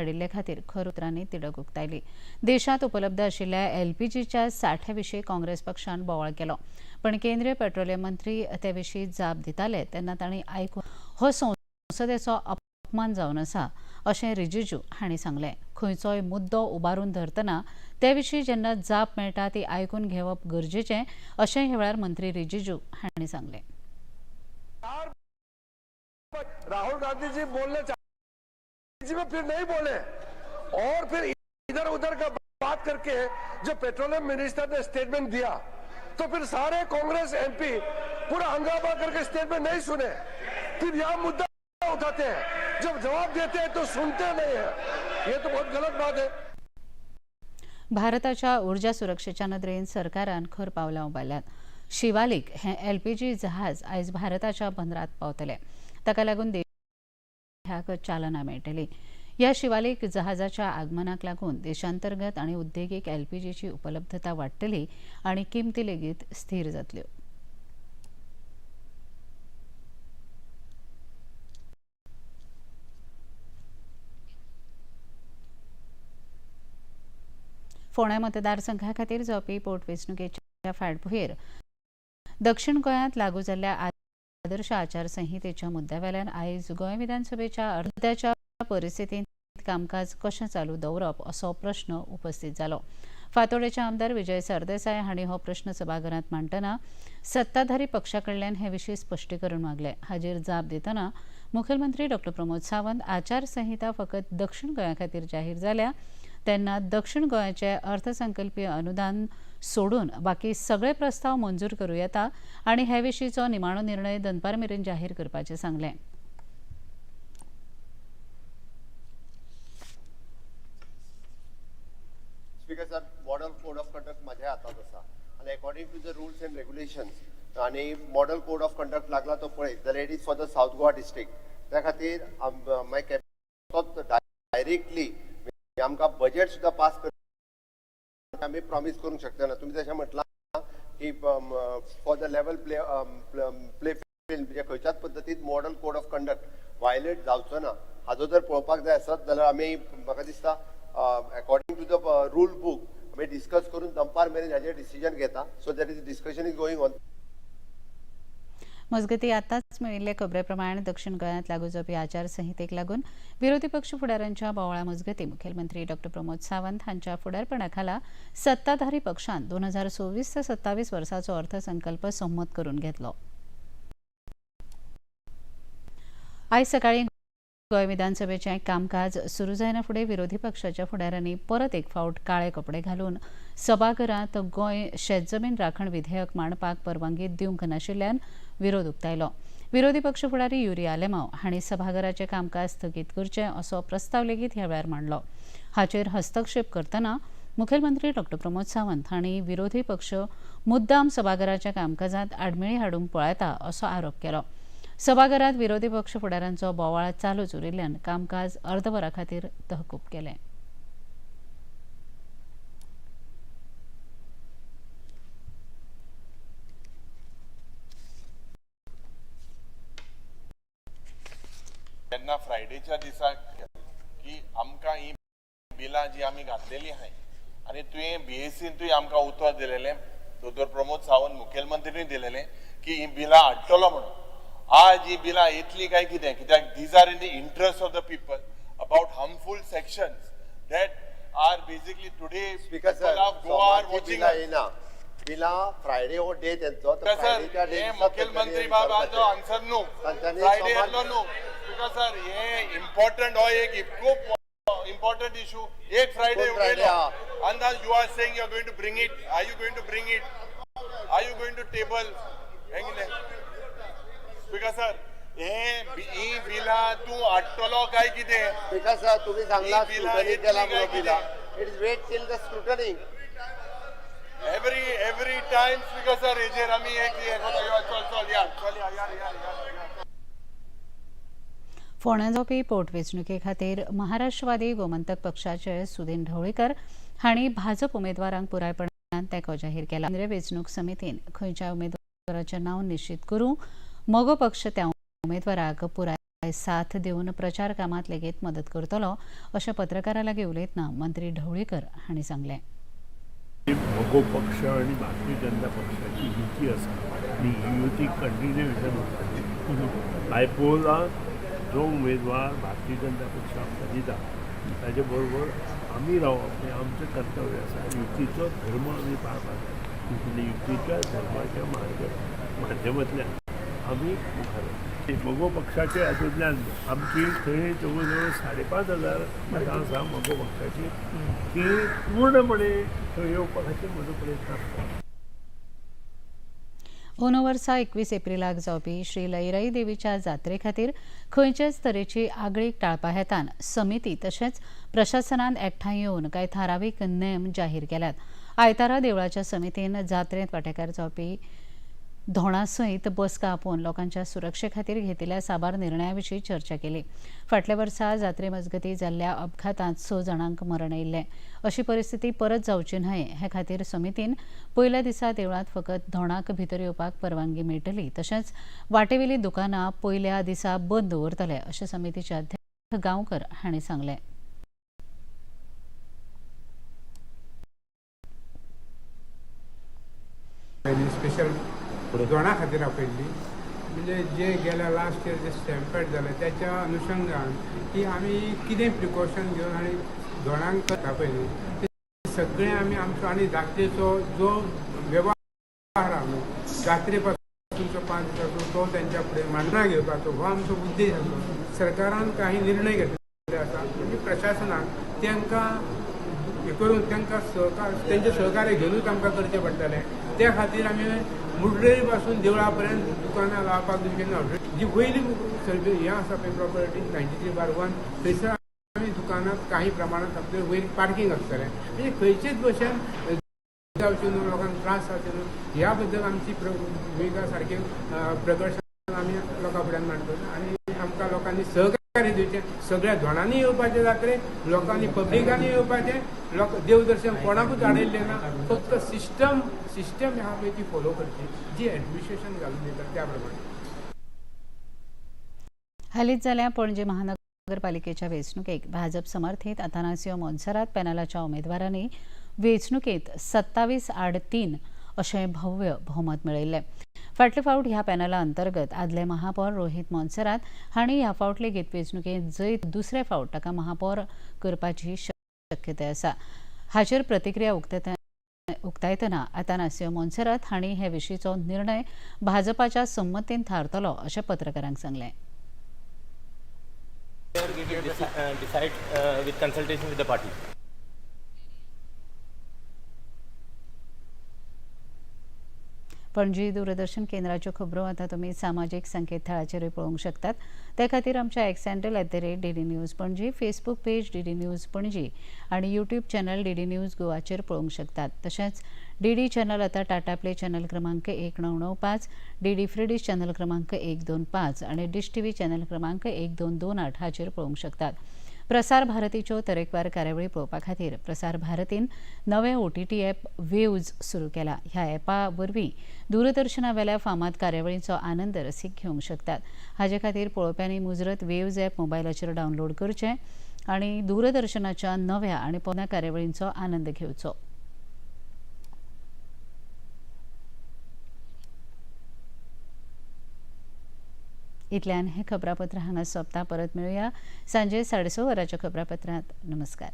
वाडिल्ले खातीर खर उतरांनी तिडक उक्तायली। देशांत उपलब्ध आशिल्ल्या एलपीजीच्या सांठ्या काँग्रेस पक्षान बोवाळ केलो, पण केंद्रीय पेट्रोलियम मंत्री ते विशीं जाप दिताले तेन्ना तांणी आयकून हो संसदेचो अपमान जावन आसा अशें रिजिजू हांणी सांगलें। खंयचोय मुद्दो उबारून धरतना ते विशीं जेन्ना जाप मेळटा ती आयकून घेवप गरजेचें अशें हे वेळार मंत्री रिजिजू हांणी सांगलें। राहुल गांधी जी बोलने चाहते में फिर नहीं बोले और फिर इधर उधर का बात करके जो पेट्रोलियम मिनिस्टर ने स्टेटमेंट दिया तो फिर सारे कांग्रेस एमपी पूरा हंगामा करके स्टेटमेंट नहीं सुने, फिर यह मुद्दा उठाते हैं, जब जवाब देते हैं तो सुनते नहीं है। ये तो बहुत गलत बात है। भारताच्या उर्जा सुरक्षेच्या नदरेन सरकारान खर पावलां उबारल्यात। शिवालिक हे एलपीजी जहाज आयज भारताच्या बंदरांत पावतले, ताका लागून देशाक चालना मेळटली। ह्या शिवालिक जहाजाच्या आगमनाक लागून देशांतर्गत आनी उद्देगीक एलपीजीची उपलब्धता वाडटली आनी किंमती लेगीत स्थिर जातल्यो। फोंडा मतदारसंघा खातीर जावपी पोटवेंचणुकेच्या फाटभुंयेर दक्षिण गोंयांत लागू जाल्ल्या आदर्श आचारसंहितेच्या मुद्द्यावेल्यान आयज गोंय विधानसभेच्या अर्ध्याच्या परिस्थितींत कामकाज कशें चालू दवरप असो प्रस्न उपस्थित जालो। फातोडेचे आमदार विजय सरदेसाय हांणी हो प्रस्न सभाघरांत मांडटना सत्ताधारी पक्षा कडल्यान हे विशीं स्पश्टीकरण मागलें। हाजेर जाप दितना मुखेलमंत्री डॉ प्रमोद सावंत आचारसंहिता फकत दक्षिण गोंया खातीर जाहीर जाल्या तेन्ना दक्षिण गोंयाचे अर्थसंकल्पीय अनुदान सोडून बाकी सगळे प्रस्ताव मंजूर करूं येता आनी हे विशींचो निमाणो निर्णय दनपार मेरेन जाहीर करपाचें सांगलें। Speaker sir, model code of conduct माझ्या हातात आसा आणि according to the rules and regulations आणि मॉडल कोड ऑफ कंडक्ट लागला तो पळय जाल्यार it is for the south Goa district. त्या खातीर माय कॅबिनेट डायरेक्टली आमकां बजेट सुद्धा पास करता आमी प्रॉमिस करूंक शकना। तुम्ही जशें म्हटलां की for the level play field म्हणजे खंयच्याच पद्दतीन model code of conduct violate जावचो ना हाजो जर पळोवपाक जाय आसत जाल्यार आमी म्हाका दिसता according to the rule book आमी डिस्कस करून दनपार मेरेन हाजेर डिसिजन घेता। So that is discussion is going on. मजगतीं आतांच मेळिल्ले खबरे प्रमाण दक्षिण गोंयांत लागू जावपी आचारसंहितेक लागून विरोधी पक्ष फुडाऱ्यांच्या बोवाळा मजगतीं मुखेलमंत्री डॉ प्रमोद सावंत हांच्या फुडारपणा खाला सत्ताधारी पक्षान 2026 ते 27 वर्साचो अर्थसंकल्प संमत करून घेतलो। आयज सकाळीं गोंय विधानसभेचें कामकाज सुरू जायना फुडें विरोधी पक्षाच्या फुडाऱ्यांनी परत एक फावट काळे कपडे घालून सभाघरांत गोंय शेतजमीन राखण विधेयक मांडपाक परवानगी दिवंक नाशिल्ल्यान विरोध उक्तायलो। विरोधी पक्ष फुडारी युरी आलेमांव हांणी सभाघराचें कामकाज स्थगीत करचें असो प्रस्ताव लेगीत ह्या वेळार मांडलो। हाचेर हस्तक्षेप करतना मुखेलमंत्री डॉ प्रमोद सावंत हांणी विरोधी पक्ष मुद्दाम सभाघराच्या कामकाजांत आडमेळी हाडूंक पळयता असो आरोप केलो। सभाघरांत विरोधी पक्ष फुडाऱ्यांचो बोवाळ चालूच उरिल्ल्यान कामकाज अर्दवरा खातीर तहकूब केलें। तेन्ना फ्रायडेच्या दिसा की आमकां ही बिलां जी आमी घातलेली आहाय आनी तुवें बीएसीन तुवें आमकां उतर दिलेलें दोतोर प्रमोद सावंत मुखेलमंत्रीनी दिलेलें की ही बिलां हाडटलो म्हणून। आज ही बिलां येतली काय कितें कित्याक these are in the interest of the people about harmful sections that are basically today speaker sir Goa are watching बिलां फ्रायडे हो डे तेंचो मुखेलमंत्री बाबाचो आन्सर नो फ्रायडे येतलो नो स्पीकर सर हे इम्पॉर्टंट हो एक खूब important issue एक फ्रायडे उडयलो and you are saying you are going to bring it, are you going to bring it, are you going to table speaker sir ही बिलां तूं हाडटलो काय कितें? स्पीकर सर तुम्ही सांगला स्क्रुटनी केला म्हणून बिलां it is wait till the scrutiny every time speaker sir हेजेर आमी एक चल यार फोंड्यां जावपी पोटवेंचणुके खातीर महाराष्ट्रवादी गोमंतक पक्षाचे सुदीन ढवळीकर हांणी भाजप उमेदवारांक पुरायपणान तेंको जाहीर केला। केंद्रीय वेंचणूक समितीन खंयच्याय उमेदवाराचें नांव निश्चित करूं मोगो पक्ष त्या उमेदवाराक पुराय साथ देऊन प्रचार कामात लेगीत मदत करतलो अशें पत्रकारां लागीं उलयतना मंत्री ढवळीकर हांणी सांगलें. भोगो पक्ष आणि भारतीय जनता पक्षाची युती आसा आनी ही युती कंटिन्युएशन उरतली. बायपोला जो उमेदवार भारतीय जनता पक्षाक दिता ताचे बरोबर आमी रावप हें आमचें कर्तव्य आसा. युतीचो धर्म आमी पाळपाक जाय आनी युतीच्या धर्माच्या माध्यमांतल्यान आमी मुखार वता. मगो पक्षाच्या हातूंतल्यान आमची थंय जवळ जवळ 5,500 मतां आसा मगो पक्षाची ती पूर्णपणे थंय येवपा खातीर म्हजो प्रयत्न आसता. अंदू वर्सा 21 एप्रिलाक जावपी श्री लईराई देवीच्या जात्रे खातीर खंयचेच तरेची आगळीक टाळपा हेतान समिती तशेंच प्रशासनान एकठांय येवन कांय थारावीक नेम जाहीर केल्यात. आयतारा देवळाच्या समितीन जात्रेंत वांटेकार जावपी धोणा सयत बसका आपोवन लोकांच्या सुरक्षे खातीर घेतिल्ल्या साबार निर्णयाविशीं चर्चा केली. फाटल्या वर्सा जात्रे मजगतीं जाल्ल्या अपघातांत 6 जाणांक मरण आयिल्लें. अशी परिस्थिती परत जावची न्हय हे खातीर समितीन पयल्या दिसा देवळांत फकत धोणाक भितर येवपाक परवानगी मेळटली तशेंच वाटेवेलीं दुकानां पयल्या दिसा बंद दवरतले अशें समितीचे अध्यक्ष गांवकर हांणी सांगलें. स्पेशल धोणा खातीर आपयल्ली म्हणजे जे गेल्या लास्ट इयर जे स्टॅम्पेड जालें त्याच्या अनुशंगान की आमी कितें प्रिकॉशन घेवन आनी धोणांक आपयली ते सगळें आमी आमचो आनी जात्रेचो जो वेव्हार आहा न्हू जात्रे पासूनचो 5 दिसाचो तो तेंच्या फुडें मांडना घेवपाचो हो आमचो उद्देश आसलो. सरकारान काही निर्णय घेतले आसा म्हणजे प्रशासनान तांकां हे करून तांकां तेंचें सहकार्य घेवनूच आमकां करचें पडटलें. त्या खातीर आमी मुड्रेरी पासून देवळा पर्यंत दुकानां लावपाक दिवचे जी वयली सर्वे हें आसा पळय प्रॉपर्टी 93/1 थंयसर आमी दुकानांत काही प्रमाणांत आपले वयर पार्किंग आसतलें म्हणजे खंयचेच भशेन जावचे न्हू लोकांक त्रास जावचे न्हू ह्या बद्दल आमची भुमिका सारकी प्रकर्शन आमी लोकां फुड्यान मांडटले आनी आमकां लोकांनी सहकार्य दिवचें. सगळ्या धोणांनी येवपाचें जात्रेक लोकांनी पब्लिकांनी येवपाचें लोक देवदर्शन कोणाकूच आडयल्लें ना. फक्त सिस्टम ह्या पळय ती फॉलो करची जी एडमिनिस्ट्रेशन घालून दिता त्या प्रमाणे. हालींच जाल्ल्या पणजी महानगरपालिकेच्या वेंचणुकेक भाजप समर्थीत आतानासियो मोन्सेरात पॅनलाच्या उमेदवारांनी वेंचणुकेंत 27-3 अशें भव्य भोवमत मेळयिल्लें. फाटले फावट ह्या पॅनला अंतर्गत आदले महापौर रोहित मोन्सेरात हांणी ह्या फावट लेगीत वेंचणुकेंत जैत दुसरे फावट ताका महापौर करपाची शक्यताय आसा. हाचेर प्रतिक्रिया उक्तायतना आतानासियो मोन्सेरात हांणी हे विशींचो निर्णय भाजपाच्या संमतीन थारतलो अशें पत्रकारांक सांगलें. पणजी दूरदर्शन केंद्राच्यो खबरो आतां तुमी सामाजीक संकेतथळाचेरूय पळोवंक शकतात. ते खातीर आमच्या x handle @DD news Panaji, Facebook page DD news Panaji आनी यूट्यूब चॅनल DD न्यूज गोवाचेर पळोवंक शकतात. तशेंच DD चॅनल आतां टाटा प्ले चॅनल क्रमांक 1995, DD फ्री डिश चॅनल क्रमांक 125 आनी डिश TV चॅनल क्रमांक 1228 हाचेर पळोवंक शकतात. प्रसार भारतीच्यो तरेकवार कार्यावळी पळोवपा खातीर प्रसार भारतीन नवें OTT ॲप वेव्ज सुरू केला. ह्या ॲपा वरवीं दूरदर्शनावेल्या फामाद कार्यावळींचो आनंद रसीक घेवंक शकतात. हाचे खातीर पळोवप्यांनी मुजरत वेव्ज ॲप मोबायलाचेर डावनलोड करचें आनी दूरदर्शनाच्या नव्या आनी पोरण्या कार्यावळींचो आनंद घेवचो. इतल्यान हे खबरापत्र हांगा सोंपता. परत मेळुया सांजे 6:30 वरांच्या खबरापत्रांत. नमस्कार.